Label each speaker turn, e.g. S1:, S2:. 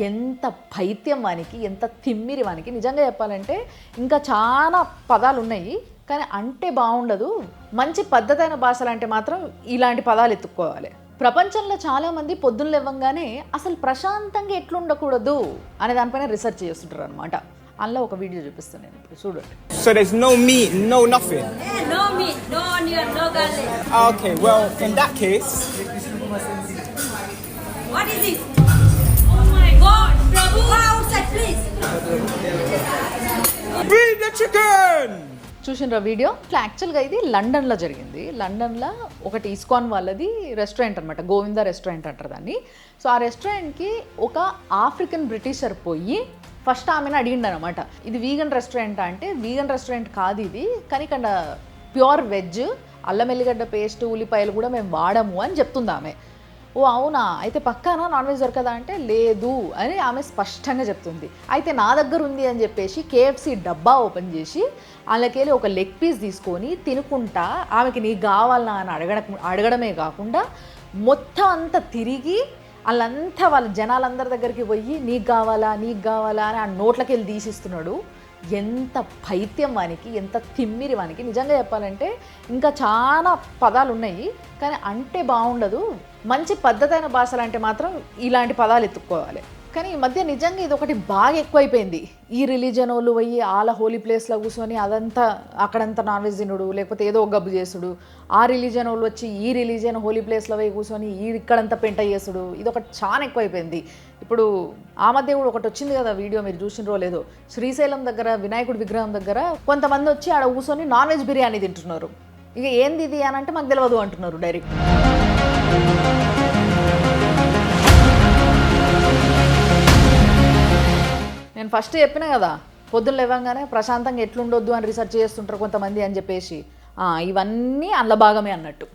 S1: ఎంత పైత్యం వానికి, ఎంత తిమ్మిరి వానికి. నిజంగా చెప్పాలంటే ఇంకా చాలా పదాలు ఉన్నాయి, కానీ అంటే బాగుండదు. మంచి పద్ధతైన భాషలు అంటే మాత్రం ఇలాంటి పదాలు ఎత్తుక్కోవాలి. ప్రపంచంలో చాలామంది పొద్దున్న లేవగానే అసలు ప్రశాంతంగా ఎట్లుండకూడదు అనే దానిపైన రీసెర్చ్ చేస్తుంటారు అనమాట. అందులో ఒక వీడియో చూపిస్తాను నేను ఇప్పుడు, చూడండి.
S2: So there's no meat, no nothing?
S3: No meat, no onion, no garlic.
S2: Okay, well, in that case...
S3: What is this? Oh my God! Prabhu, go outside, please.
S2: Bring the chicken!
S1: చూసినరా video? ఇట్లా యాక్చువల్గా ఇది లండన్లో జరిగింది. లండన్లో ఒకటి ISKCON వాళ్ళది restaurant అనమాట, గోవిందా రెస్టారెంట్ అంటారు దాన్ని. సో ఆ రెస్టారెంట్కి ఒక ఆఫ్రికన్ బ్రిటిషర్ పోయి ఫస్ట్ ఆమెను అడిగిండనమాట, ఇది వీగన్ రెస్టారెంట్ అంటే. వీగన్ రెస్టారెంట్ కాదు ఇది, కానీ ఇక్కడ ప్యూర్ వెజ్, అల్లం ఎల్లిగడ్డ పేస్ట్, ఉల్లిపాయలు కూడా మేము వాడము అని చెప్తుంది ఆమె. ఓ అవునా, అయితే పక్కానా నాన్ వెజ్ దొరకదా అంటే లేదు అని ఆమె స్పష్టంగా చెప్తుంది. అయితే నా దగ్గర ఉంది అని చెప్పేసి కేఎఫ్సి డబ్బా ఓపెన్ చేసి వాళ్ళకెళ్ళి ఒక లెగ్ పీస్ తీసుకొని తినుకుంటా ఆమెకి నీకు కావాలన్నా అని అడగడమే కాకుండా మొత్తం అంతా తిరిగి వాళ్ళంతా వాళ్ళ జనాలందరి దగ్గరికి పోయి నీకు కావాలా అని ఆ నోట్లకి వెళ్ళి తీసిస్తున్నాడు. ఎంత పైత్యం వానికి, ఎంత తిమ్మిరి వానికి. నిజంగా చెప్పాలంటే ఇంకా చాలా పదాలు ఉన్నాయి, కానీ అంటే బాగుండదు. మంచి పద్ధతైన భాషలు అంటే మాత్రం ఇలాంటి పదాలు ఎత్తుక్కోవాలి. కానీ ఈ మధ్య నిజంగా ఇది ఒకటి బాగా ఎక్కువైపోయింది. ఈ రిలీజన్ వాళ్ళు పోయి వాళ్ళ హోలీ ప్లేస్లో కూర్చొని అదంతా అక్కడంతా నాన్ వెజ్ తినుడు, లేకపోతే ఏదో ఒక గబ్బు చేసుడు. ఆ రిలీజన్ వాళ్ళు వచ్చి ఈ రిలీజన్ హోలీ ప్లేస్లో పోయి కూర్చొని ఇక్కడంతా పెంట చేసుడు. ఇది ఒకటి చాలా ఎక్కువైపోయింది. ఇప్పుడు ఆ మధ్య కూడా ఒకటి వచ్చింది కదా వీడియో, మీరు చూసినరో లేదో, శ్రీశైలం దగ్గర వినాయకుడి విగ్రహం దగ్గర కొంతమంది వచ్చి ఆడ కూర్చొని నాన్ వెజ్ బిర్యానీ తింటున్నారు. ఇక ఏంది ఇది అని అంటే మాకు తెలియదు అంటున్నారు డైరెక్ట్. నేను ఫస్ట్ చెప్పిన కదా, పొద్దున్న లేవగానే ప్రశాంతంగా ఎట్లుండొద్దు అని రీసెర్చ్ చేస్తుంటారు కొంతమంది అని చెప్పేసి. ఇవన్నీ అందులో భాగమే అన్నట్టు.